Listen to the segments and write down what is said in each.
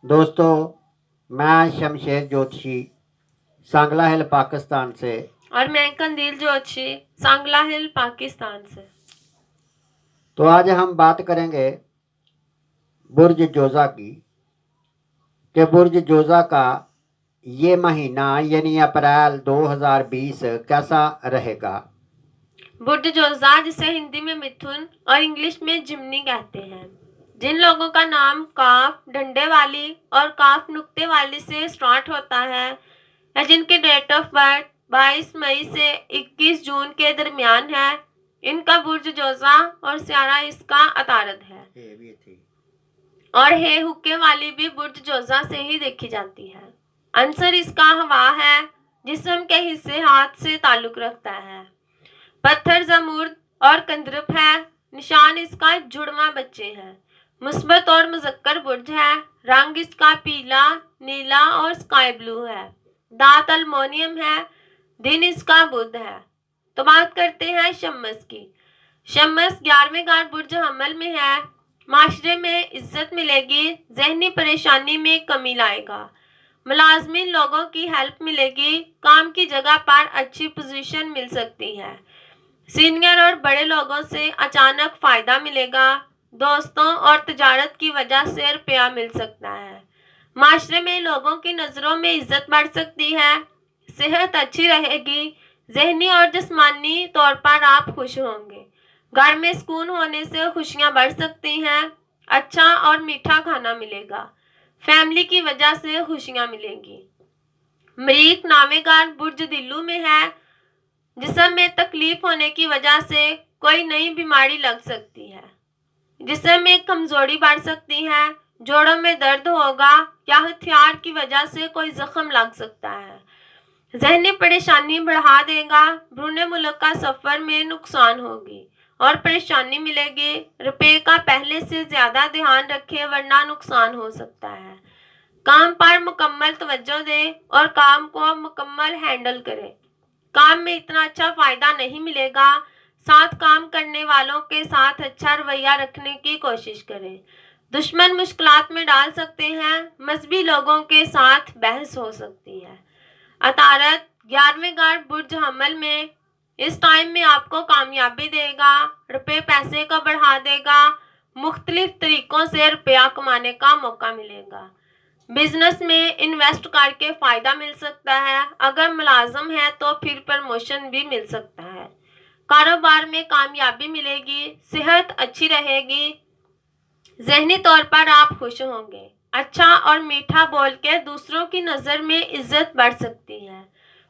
दोस्तों, मैं शमशेर जोशी सांगला हिल पाकिस्तान से। और मैं कंदील जोशी सांगला हिल पाकिस्तान से। तो आज हम बात करेंगे बुर्ज जोज़ा की कि बुर्ज जोज़ा का ये महीना यानी अप्रैल 2020 कैसा रहेगा। बुर्ज जोज़ा जिसे हिंदी में मिथुन और इंग्लिश में जिमनी कहते हैं, जिन लोगों का नाम काफ डंडे वाली और काफ नुक्ते वाली से स्टार्ट होता है या जिनके डेट ऑफ बर्थ 22 मई से 21 जून के दरमियान है, इनका बुर्ज जोज़ा और सियारा इसका अतारद है। और हे हुक्के वाली भी बुर्ज जोज़ा से ही देखी जाती है। आंसर इसका हवा है, जिस्म के हिस्से हाथ से ताल्लुक रखता है। पत्थर जमूर्द और कंदरप है। निशान इसका जुड़वा बच्चे हैं। मुस्बत और मुजक्कर बुर्ज है। रंग इसका पीला, नीला और स्काई ब्लू है। दांत अल्मोनियम है। दिन इसका बुध है। तो बात करते हैं शम्मस की। शम्मस 11वें घाट बुर्ज हमल में है। माशरे में इज्जत मिलेगी, जहनी परेशानी में कमी लाएगा, मुलाजमीन लोगों की हेल्प मिलेगी, काम की जगह पर अच्छी पोजीशन मिल सकती है, सीनियर और बड़े लोगों से अचानक फ़ायदा मिलेगा, दोस्तों और तजारत की वजह से रुपया मिल सकता है, माशरे में लोगों की नज़रों में इज्जत बढ़ सकती है, सेहत अच्छी रहेगी, जहनी और जिस्मानी तौर पर आप खुश होंगे, घर में सुकून होने से खुशियां बढ़ सकती हैं, अच्छा और मीठा खाना मिलेगा, फैमिली की वजह से खुशियां मिलेंगी। मरीख नामेगार बुर्ज दिल्लू में है। जिस्म में तकलीफ होने की वजह से कोई नई बीमारी लग सकती है, जिस्म में कमजोरी बढ़ सकती है, जोड़ों में दर्द होगा या हथियार की वजह से कोई जख्म लग सकता है, जहनी परेशानी बढ़ा देगा, ब्रूने मुल्क का सफ़र में नुकसान होगी और परेशानी मिलेगी, रुपए का पहले से ज़्यादा ध्यान रखें वरना नुकसान हो सकता है, काम पर मुकम्मल तवज्जो दें और काम को मुकम्मल हैंडल करें, काम में इतना अच्छा फ़ायदा नहीं मिलेगा, साथ काम करने वालों के साथ अच्छा रवैया रखने की कोशिश करें, दुश्मन मुश्किलात में डाल सकते हैं, मजहबी लोगों के साथ बहस हो सकती है। अतारत 11वें घाट बुर्ज हमल में इस टाइम में आपको कामयाबी देगा, रुपए पैसे को बढ़ा देगा, मुख्तलिफ तरीक़ों से रुपया कमाने का मौका मिलेगा, बिजनेस में इन्वेस्ट करके फ़ायदा मिल सकता है, अगर मुलाजम है तो फिर प्रमोशन भी मिल सकता है, कारोबार में कामयाबी मिलेगी, सेहत अच्छी रहेगी, जहनी तौर पर आप खुश होंगे, अच्छा और मीठा बोल के दूसरों की नज़र में इज्जत बढ़ सकती है,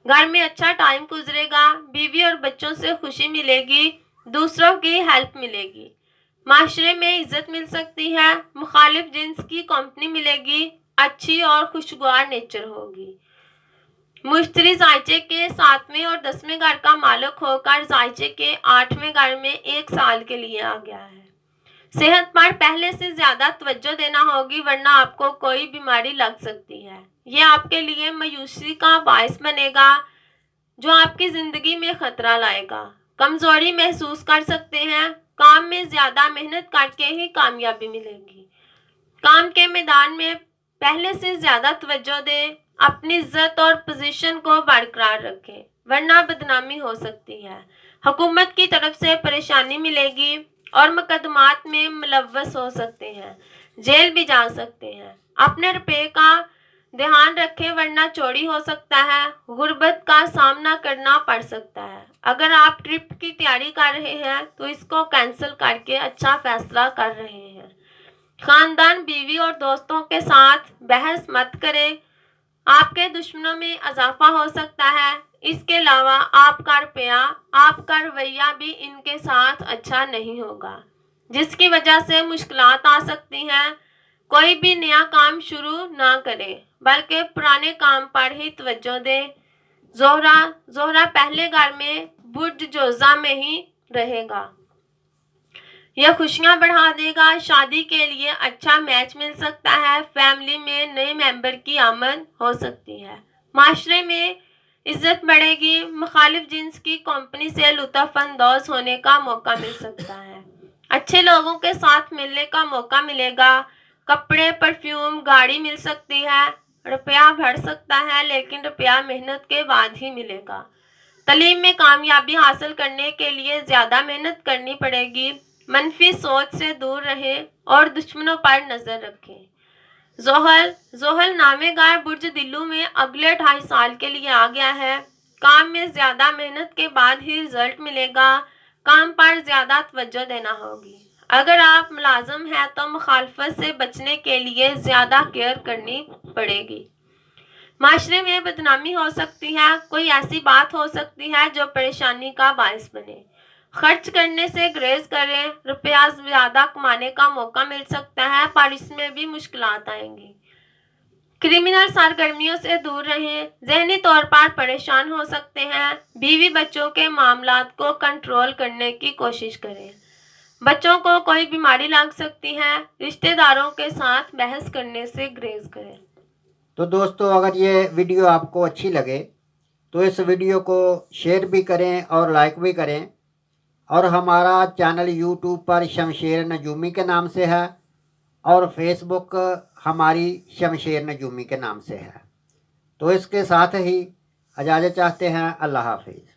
घर में अच्छा टाइम गुजरेगा, बीवी और बच्चों से खुशी मिलेगी, दूसरों की हेल्प मिलेगी, माशरे में इज्जत मिल सकती है, मुखालिफ जिन्स की कंपनी मिलेगी, अच्छी और खुशगवार नेचर होगी, मुश्तरी जायचे के 7वें और 10वें घर का मालिक होकर जायचे के 8वें घर में 1 साल के लिए आ गया है। सेहत पर पहले से ज़्यादा तवज्जो देना होगी वरना आपको कोई बीमारी लग सकती है, ये आपके लिए मायूसी का बायस बनेगा जो आपकी ज़िंदगी में ख़तरा लाएगा, कमज़ोरी महसूस कर सकते हैं, काम में ज़्यादा मेहनत करके ही कामयाबी मिलेगी, काम के मैदान में पहले से ज़्यादा तवज्जो दें, अपनी इज्जत और पोजीशन को बरकरार रखें वरना बदनामी हो सकती है, हुकूमत की तरफ से परेशानी मिलेगी और मुकदमात में मुलव्वस हो सकते हैं, जेल भी जा सकते हैं, अपने रुपए का ध्यान रखें वरना चोरी हो सकता है, गुर्बत का सामना करना पड़ सकता है, अगर आप ट्रिप की तैयारी कर रहे हैं तो इसको कैंसिल करके अच्छा फैसला कर रहे हैं, खानदान बीवी और दोस्तों के साथ बहस मत करें, आपके दुश्मनों में इजाफा हो सकता है, इसके अलावा आपका रुपया, आपका रवैया भी इनके साथ अच्छा नहीं होगा, जिसकी वजह से मुश्किलात आ सकती हैं, कोई भी नया काम शुरू ना करें बल्कि पुराने काम पर ही तवज्जो दें, जोहरा पहले घर में बुर्ज जोज़ा में ही रहेगा, यह खुशियां बढ़ा देगा, शादी के लिए अच्छा मैच मिल सकता है, फैमिली में नए मेंबर की आमद हो सकती है, माशरे में इज्जत बढ़ेगी, मुखालिफ जिन्स की कंपनी से लुत्फ़ अंदोज़ होने का मौका मिल सकता है, अच्छे लोगों के साथ मिलने का मौका मिलेगा, कपड़े, परफ्यूम, गाड़ी मिल सकती है, रुपया बढ़ सकता है, लेकिन रुपया मेहनत के बाद ही मिलेगा। तालीम में कामयाबी हासिल करने के लिए ज़्यादा मेहनत करनी पड़ेगी। मनफी सोच से दूर रहें और दुश्मनों पर नज़र रखें। ज़ोहल नामेगार बुर्ज दिल्लू में अगले 2.5 साल के लिए आ गया है। काम में ज़्यादा मेहनत के बाद ही रिजल्ट मिलेगा। काम पर ज़्यादा तवज्जो देना होगी। अगर आप मुलाजिम हैं तो मुखालफत से बचने के लिए ज़्यादा केयर करनी पड़ेगी। माशरे में बदनामी हो सकती है, कोई ऐसी बात हो सकती है जो परेशानी का बायस बने। खर्च करने से ग्रेज करें, रुपया ज़्यादा कमाने का मौका मिल सकता है पर इसमें भी मुश्किलात आएंगी। क्रिमिनल सरगर्मियों से दूर रहें, ज़हनी तौर पर परेशान हो सकते हैं। बीवी बच्चों के मामलात को कंट्रोल करने की कोशिश करें। बच्चों को कोई बीमारी लग सकती है, रिश्तेदारों के साथ बहस करने से ग्रेज करें। तो दोस्तों, अगर ये वीडियो आपको अच्छी लगे तो इस वीडियो को शेयर भी करें और लाइक भी करें। और हमारा चैनल यूट्यूब पर शमशेर नजूमी के नाम से है और फेसबुक हमारी शमशेर नजूमी के नाम से है। तो इसके साथ ही इजाज़त चाहते हैं। अल्लाह हाफिज़।